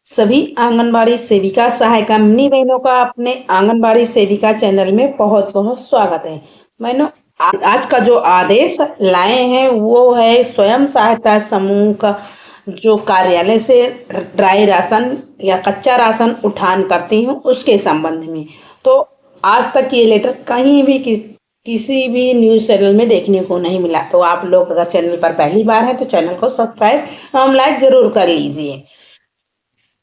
सभी आंगनबाड़ी सेविका सहायिका मिनी बहनों का अपने आंगनबाड़ी सेविका चैनल में बहुत बहुत स्वागत है। बहनों, आज का जो आदेश लाए हैं वो है स्वयं सहायता समूह का जो कार्यालय से ड्राई राशन या कच्चा राशन उठान करती हूँ उसके संबंध में। तो आज तक ये लेटर कहीं भी किसी भी न्यूज़ चैनल में देखने को नहीं मिला। तो आप लोग अगर चैनल पर पहली बार है तो चैनल को सब्सक्राइब एवं लाइक जरूर कर लीजिए,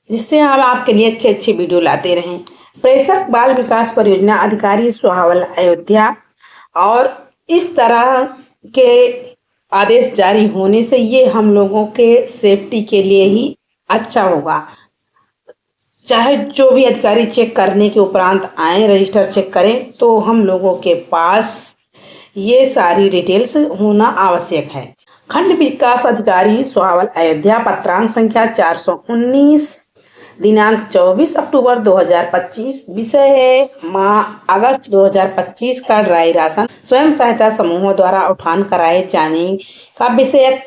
जिससे हम आपके लिए अच्छे अच्छे वीडियो लाते रहें। प्रेषक बाल विकास परियोजना अधिकारी सुहावल अयोध्या। और इस तरह के आदेश जारी होने से ये हम लोगों के सेफ्टी के लिए ही अच्छा होगा। चाहे जो भी अधिकारी चेक करने के उपरांत आए, रजिस्टर चेक करें, तो हम लोगों के पास ये सारी डिटेल्स होना आवश्यक है। खंड विकास अधिकारी सुहावल अयोध्या, पत्रांक संख्या 419, दिनांक 24 अक्टूबर 2025। विषय है माह अगस्त 2025 का ड्राई राशन स्वयं सहायता समूहों द्वारा उठान कराए जाने का विषय।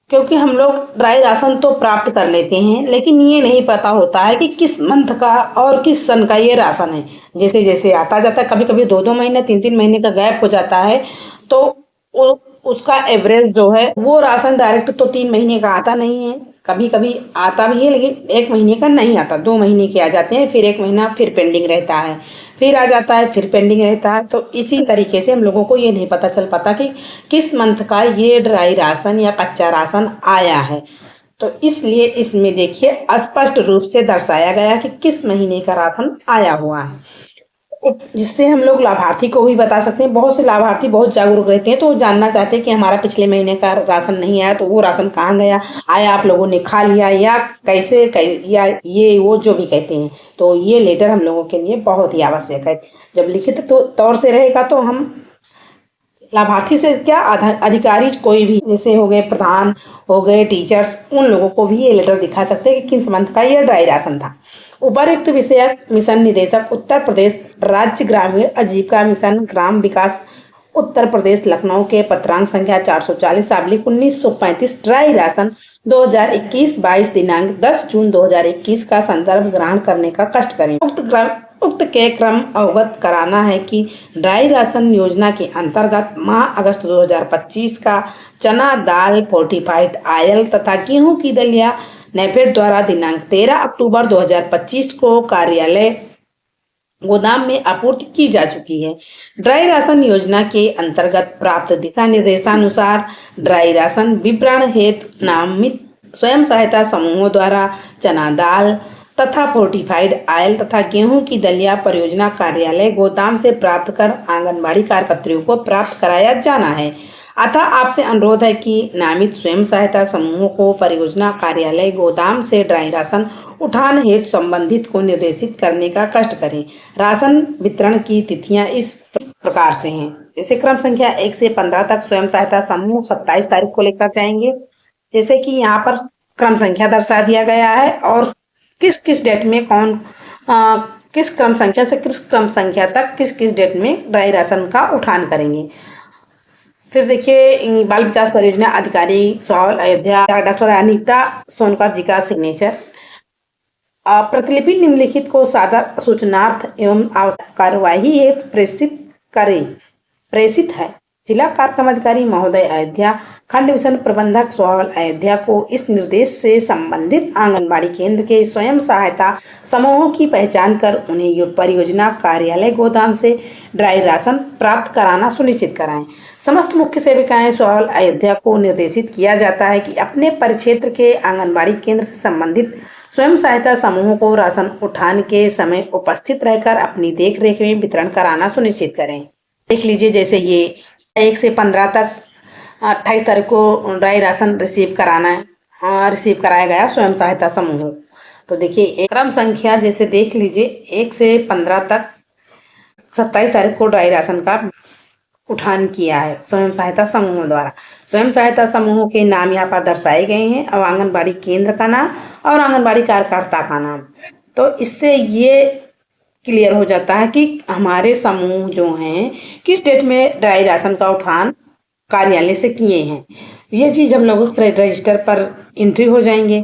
क्योंकि हम लोग ड्राई राशन तो प्राप्त कर लेते हैं, लेकिन ये नहीं पता होता है कि किस मंथ का और किस सन का ये राशन है। जैसे जैसे आता जाता है, कभी कभी 2-2 महीने 3-3 महीने का गैप हो जाता है, तो उसका एवरेज जो है वो राशन डायरेक्ट तो 3 महीने का आता नहीं है। कभी कभी आता भी है लेकिन 1 महीने का नहीं आता, 2 महीने के आ जाते हैं, फिर 1 महीना फिर पेंडिंग रहता है, फिर आ जाता है, फिर पेंडिंग रहता है। तो इसी तरीके से हम लोगों को ये नहीं पता चल पाता कि किस मंथ का ये ड्राई राशन या कच्चा राशन आया है। तो इसलिए इसमें देखिए स्पष्ट रूप से दर्शाया गया कि किस महीने का राशन आया हुआ है, जिससे हम लोग लाभार्थी को भी बता सकते हैं। बहुत से लाभार्थी बहुत जागरूक रहते हैं, तो वो जानना चाहते हैं कि हमारा पिछले महीने का राशन नहीं आया, तो वो राशन कहाँ गया, आया आप लोगों ने खा लिया या कैसे या ये वो जो भी कहते हैं। तो ये लेटर हम लोगों के लिए बहुत ही आवश्यक है। जब लिखित तौर से रहेगा तो हम लाभार्थी से क्या, अधिकारी कोई भी, जैसे हो गए प्रधान, हो गए टीचर्स, उन लोगों को भी ये लेटर दिखा सकते हैं कि किस मंथ का ये ड्राई राशन था। उपर्युक्त विषयक मिशन निदेशक उत्तर प्रदेश राज्य ग्रामीण आजीविका मिशन ग्राम विकास उत्तर प्रदेश लखनऊ के पत्रांक संख्या 440/1935 ड्राई राशन 2021-22 दिनांक 10 जून 2021 का संदर्भ ग्रहण करने का कष्ट करें। उक्त के क्रम अवगत कराना है कि ड्राई राशन योजना के अंतर्गत माह अगस्त 2025 का चना दाल, फोर्टिफाइड आयल तथा गेहूं की दलिया नेफेड द्वारा दिनांक 13 अक्टूबर 2025 को कार्यालय गोदाम में आपूर्ति की जा चुकी है। ड्राई राशन योजना के अंतर्गत प्राप्त दिशा निर्देशानुसार ड्राई राशन वितरण हेतु नामित स्वयं सहायता समूहों द्वारा चना दाल तथा फोर्टिफाइड आयल तथा गेहूं की दलिया परियोजना कार्यालय गोदाम से प्राप्त कर आंगनबाड़ी कार्यकर्तियों को प्राप्त कराया जाना है। अतः आपसे अनुरोध है कि नामित स्वयं सहायता समूहों को परियोजना कार्यालय गोदाम से ड्राई राशन उठान हेतु संबंधित को निर्देशित करने का कष्ट करें। राशन वितरण की तिथियां इस प्रकार से हैं। जैसे क्रम संख्या 1 से 15 तक स्वयं सहायता समूह 27 तारीख को लेकर जाएंगे, जैसे कि यहाँ पर क्रम संख्या दर्शा दिया गया है और किस किस डेट में कौन किस क्रम संख्या से किस क्रम संख्या तक किस किस डेट में ड्राई राशन का उठान करेंगे। फिर देखिए बाल विकास परियोजना अधिकारी सुहावल अयोध्या डॉक्टर अनीता सोनकर जी का सिग्नेचर। प्रतिलिपि निम्नलिखित को सादर सूचनार्थ एवं आवश्यक कार्यवाही हेतु प्रेषित है। जिला कार्यक्रम अधिकारी महोदय अयोध्या, खंड मिशन प्रबंधक सुहावल अयोध्या को इस निर्देश से संबंधित आंगनबाड़ी केंद्र के स्वयं सहायता समूहों की पहचान कर उन्हें परियोजना कार्यालय गोदाम से ड्राई राशन प्राप्त कराना सुनिश्चित कराएं। समस्त मुख्य सेविकाएं सुहावल अयोध्या को निर्देशित किया जाता है कि अपने परिक्षेत्र के आंगनबाड़ी केंद्र से संबंधित स्वयं सहायता समूहों को राशन उठान के समय उपस्थित रहकर अपनी देखरेख में वितरण कराना सुनिश्चित करें। देख लीजिए, जैसे ये 1 से 15 तक 28 तारीख को ड्राई राशन रिसीव कराया गया स्वयं सहायता समूह। तो देखिए क्रम संख्या जैसे देख लीजिए 1 से 15 तक 27 तारीख को ड्राई राशन का उठान किया है स्वयं सहायता समूहों द्वारा। स्वयं सहायता समूहों के नाम यहाँ पर दर्शाए गए हैं और आंगनबाड़ी केंद्र का नाम और आंगनबाड़ी कार्यकर्ता का नाम। तो इससे ये क्लियर हो जाता है कि हमारे समूह जो हैं किस डेट में ड्राई राशन का उठान कार्यालय से किए हैं। ये चीज़ हम लोगों के रजिस्टर पर एंट्री हो जाएंगे।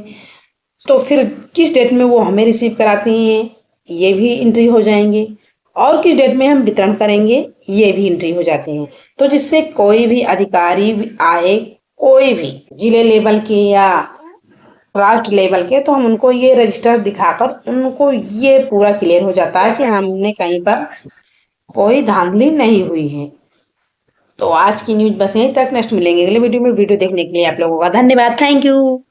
तो फिर किस डेट में वो हमें रिसीव कराते हैं, ये भी एंट्री हो जाएंगे, और किस डेट में हम वितरण करेंगे, ये भी एंट्री हो जाते हैं। तो जिससे कोई भी अधिकारी आए, कोई भी जिले लेवल के या राष्ट्र लेवल के, तो हम उनको ये रजिस्टर दिखाकर उनको ये पूरा क्लियर हो जाता है कि हमने कहीं पर कोई धांधली नहीं हुई है। तो आज की न्यूज बस यहीं तक। नेक्स्ट मिलेंगे अगले वीडियो में। वीडियो देखने के लिए आप लोगों का धन्यवाद। Thank you.